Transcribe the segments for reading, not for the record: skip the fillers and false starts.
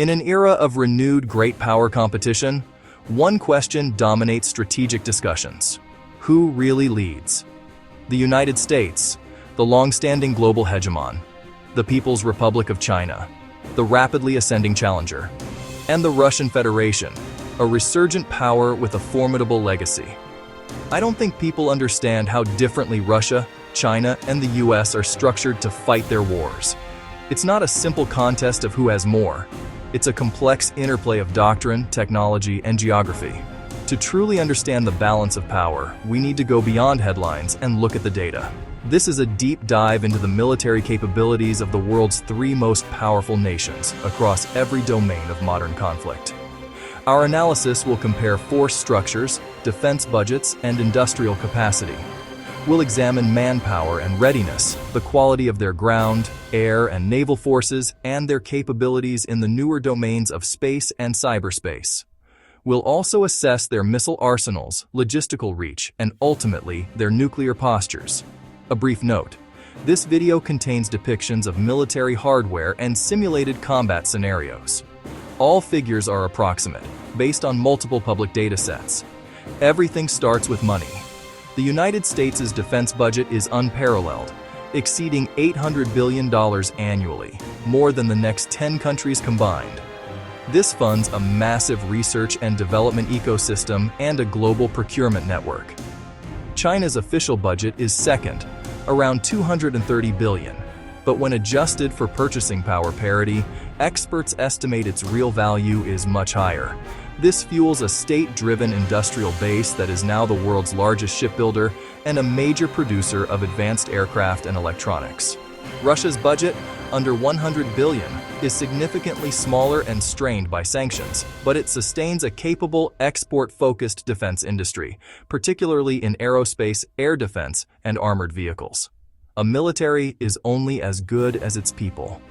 In an era of renewed great power competition, one question dominates strategic discussions: who really leads? The United States, the long-standing global hegemon, the People's Republic of China, the rapidly ascending challenger, and the Russian Federation, a resurgent power with a formidable legacy. I don't think people understand how differently Russia, China, and the US are structured to fight their wars. It's not a simple contest of who has more. It's a complex interplay of doctrine, technology, and geography. To truly understand the balance of power, we need to go beyond headlines and look at the data. This is a deep dive into the military capabilities of the world's three most powerful nations across every domain of modern conflict. Our analysis will compare force structures, defense budgets, and industrial capacity. We'll examine manpower and readiness, the quality of their ground, air, and naval forces, and their capabilities in the newer domains of space and cyberspace. We'll also assess their missile arsenals, logistical reach, and ultimately, their nuclear postures. A brief note: this video contains depictions of military hardware and simulated combat scenarios. All figures are approximate, based on multiple public data sets. Everything starts with money. The United States' defense budget is unparalleled, exceeding $800 billion annually, more than the next 10 countries combined. This funds a massive research and development ecosystem and a global procurement network. China's official budget is second, around $230 billion, but when adjusted for purchasing power parity, experts estimate its real value is much higher. This fuels a state-driven industrial base that is now the world's largest shipbuilder and a major producer of advanced aircraft and electronics. Russia's budget, under $100 billion, is significantly smaller and strained by sanctions, but it sustains a capable, export-focused defense industry, particularly in aerospace, air defense, and armored vehicles. A military is only as good as its people.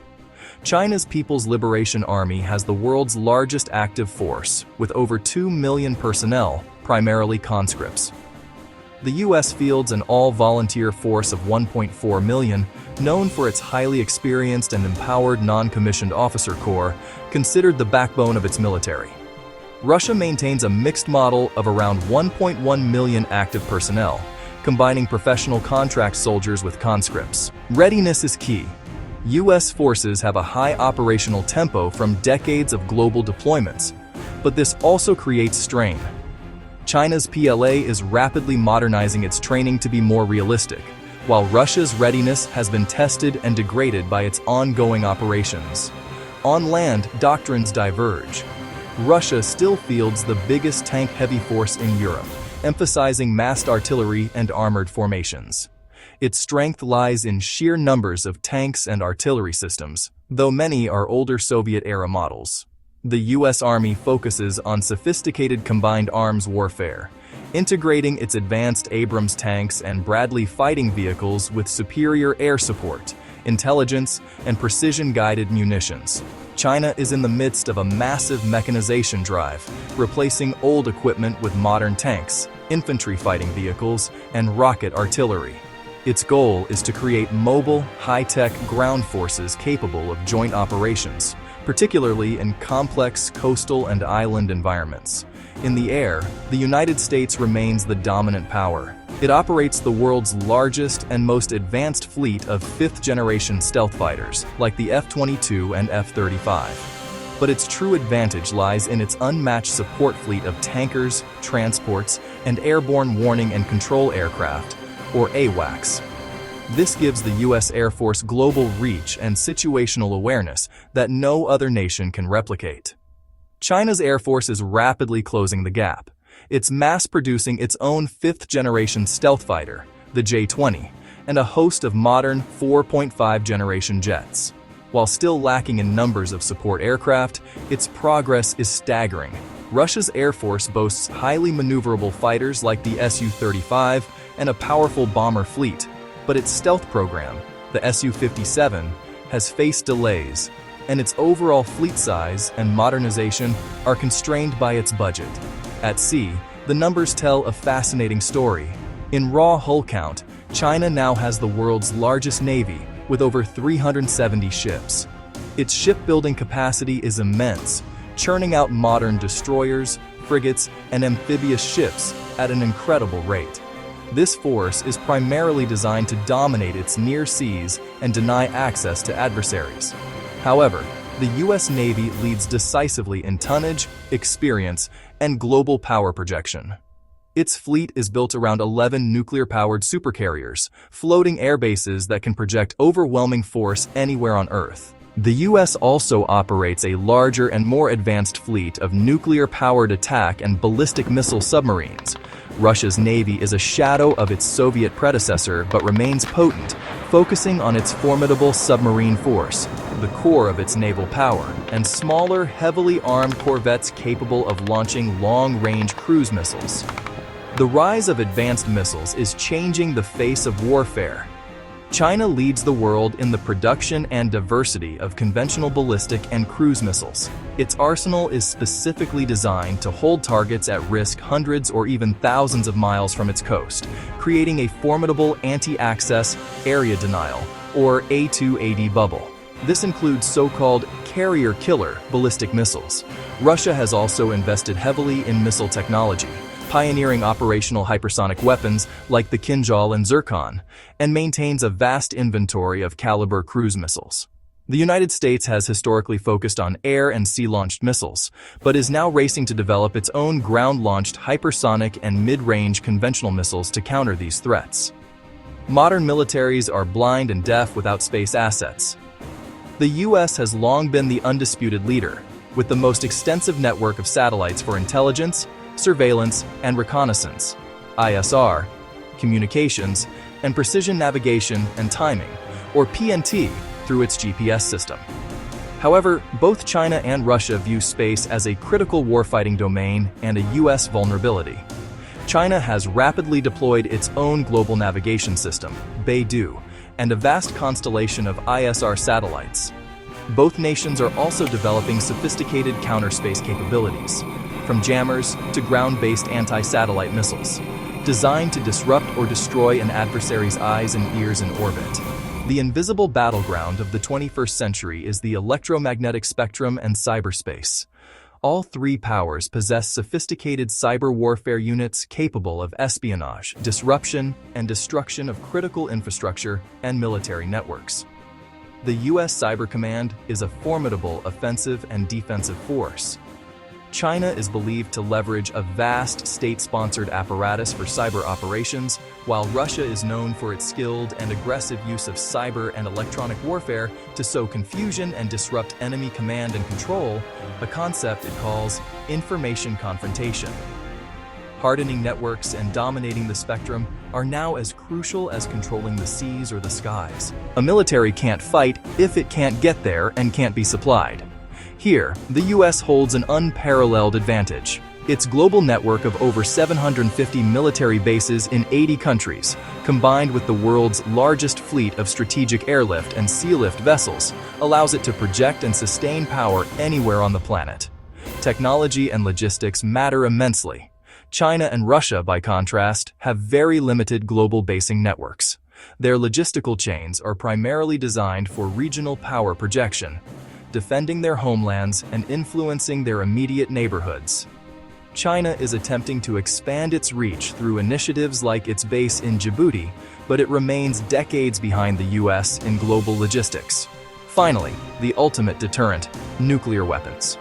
China's People's Liberation Army has the world's largest active force, with over 2 million personnel, primarily conscripts. The U.S. fields an all-volunteer force of 1.4 million, known for its highly experienced and empowered non-commissioned officer corps, considered the backbone of its military. Russia maintains a mixed model of around 1.1 million active personnel, combining professional contract soldiers with conscripts. Readiness is key. U.S. forces have a high operational tempo from decades of global deployments, but this also creates strain. China's PLA is rapidly modernizing its training to be more realistic, while Russia's readiness has been tested and degraded by its ongoing operations. On land, doctrines diverge. Russia still fields the biggest tank-heavy force in Europe, emphasizing massed artillery and armored formations. Its strength lies in sheer numbers of tanks and artillery systems, though many are older Soviet-era models. The U.S. Army focuses on sophisticated combined arms warfare, integrating its advanced Abrams tanks and Bradley fighting vehicles with superior air support, intelligence, and precision-guided munitions. China is in the midst of a massive mechanization drive, replacing old equipment with modern tanks, infantry fighting vehicles, and rocket artillery. Its goal is to create mobile, high-tech ground forces capable of joint operations, particularly in complex coastal and island environments. In the air, the United States remains the dominant power. It operates the world's largest and most advanced fleet of fifth-generation stealth fighters, like the F-22 and F-35. But its true advantage lies in its unmatched support fleet of tankers, transports, and airborne warning and control aircraft, or AWACS. This gives the U.S. Air Force global reach and situational awareness that no other nation can replicate. China's Air Force is rapidly closing the gap. It's mass-producing its own fifth-generation stealth fighter, the J-20, and a host of modern 4.5-generation jets. While still lacking in numbers of support aircraft, its progress is staggering. Russia's Air Force boasts highly maneuverable fighters like the Su-35 and a powerful bomber fleet, but its stealth program, the Su-57, has faced delays, and its overall fleet size and modernization are constrained by its budget. At sea, the numbers tell a fascinating story. In raw hull count, China now has the world's largest navy, with over 370 ships. Its shipbuilding capacity is immense, churning out modern destroyers, frigates, and amphibious ships at an incredible rate. This force is primarily designed to dominate its near seas and deny access to adversaries. However, the U.S. Navy leads decisively in tonnage, experience, and global power projection. Its fleet is built around 11 nuclear-powered supercarriers, floating air bases that can project overwhelming force anywhere on Earth. The U.S. also operates a larger and more advanced fleet of nuclear-powered attack and ballistic missile submarines. Russia's navy is a shadow of its Soviet predecessor but remains potent, focusing on its formidable submarine force, the core of its naval power, and smaller, heavily armed corvettes capable of launching long-range cruise missiles. The rise of advanced missiles is changing the face of warfare. China leads the world in the production and diversity of conventional ballistic and cruise missiles. Its arsenal is specifically designed to hold targets at risk hundreds or even thousands of miles from its coast, creating a formidable anti-access, area denial, or A2AD bubble. This includes so-called carrier-killer ballistic missiles. Russia has also invested heavily in missile technology, pioneering operational hypersonic weapons like the Kinjal and Zircon, and maintains a vast inventory of caliber cruise missiles. The United States has historically focused on air and sea-launched missiles, but is now racing to develop its own ground-launched hypersonic and mid-range conventional missiles to counter these threats. Modern militaries are blind and deaf without space assets. The U.S. has long been the undisputed leader, with the most extensive network of satellites for intelligence, surveillance, and reconnaissance, ISR, communications, and precision navigation and timing, or PNT, through its GPS system. However, both China and Russia view space as a critical warfighting domain and a U.S. vulnerability. China has rapidly deployed its own global navigation system, Beidou, and a vast constellation of ISR satellites. Both nations are also developing sophisticated counter-space capabilities, from jammers to ground-based anti-satellite missiles, designed to disrupt or destroy an adversary's eyes and ears in orbit. The invisible battleground of the 21st century is the electromagnetic spectrum and cyberspace. All three powers possess sophisticated cyber warfare units capable of espionage, disruption, and destruction of critical infrastructure and military networks. The U.S. Cyber Command is a formidable offensive and defensive force. China is believed to leverage a vast state-sponsored apparatus for cyber operations, while Russia is known for its skilled and aggressive use of cyber and electronic warfare to sow confusion and disrupt enemy command and control, a concept it calls information confrontation. Hardening networks and dominating the spectrum are now as crucial as controlling the seas or the skies. A military can't fight if it can't get there and can't be supplied. Here, the U.S. holds an unparalleled advantage. Its global network of over 750 military bases in 80 countries, combined with the world's largest fleet of strategic airlift and sealift vessels, allows it to project and sustain power anywhere on the planet. Technology and logistics matter immensely. China and Russia, by contrast, have very limited global basing networks. Their logistical chains are primarily designed for regional power projection, defending their homelands and influencing their immediate neighborhoods. China is attempting to expand its reach through initiatives like its base in Djibouti, but it remains decades behind the U.S. in global logistics. Finally, the ultimate deterrent: nuclear weapons.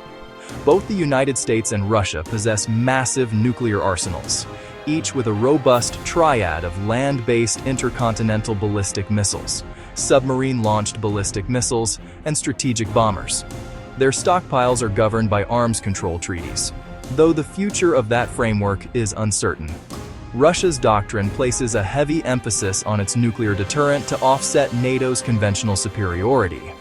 Both the United States and Russia possess massive nuclear arsenals, each with a robust triad of land-based intercontinental ballistic missiles, submarine-launched ballistic missiles, and strategic bombers. Their stockpiles are governed by arms control treaties, though the future of that framework is uncertain. Russia's doctrine places a heavy emphasis on its nuclear deterrent to offset NATO's conventional superiority.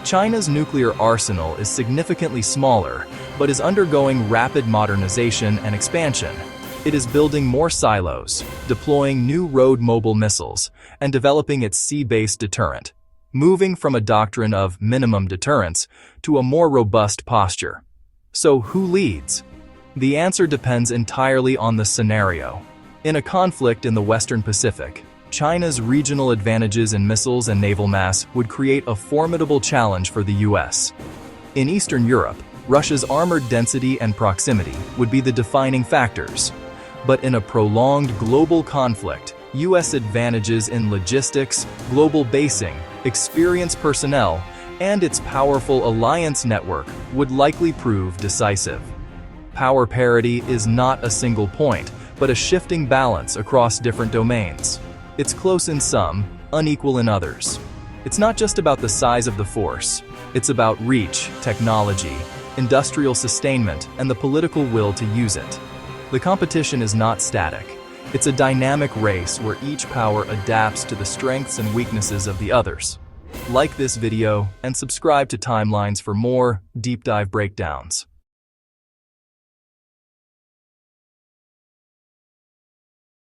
China's nuclear arsenal is significantly smaller, but is undergoing rapid modernization and expansion. It is building more silos, deploying new road-mobile missiles, and developing its sea-based deterrent, moving from a doctrine of minimum deterrence to a more robust posture. So who leads? The answer depends entirely on the scenario. In a conflict in the Western Pacific, China's regional advantages in missiles and naval mass would create a formidable challenge for the US. In Eastern Europe, Russia's armored density and proximity would be the defining factors. But in a prolonged global conflict, US advantages in logistics, global basing, experienced personnel, and its powerful alliance network would likely prove decisive. Power parity is not a single point, but a shifting balance across different domains. It's close in some, unequal in others. It's not just about the size of the force. It's about reach, technology, industrial sustainment, and the political will to use it. The competition is not static. It's a dynamic race where each power adapts to the strengths and weaknesses of the others. Like this video and subscribe to Timelines for more deep dive breakdowns.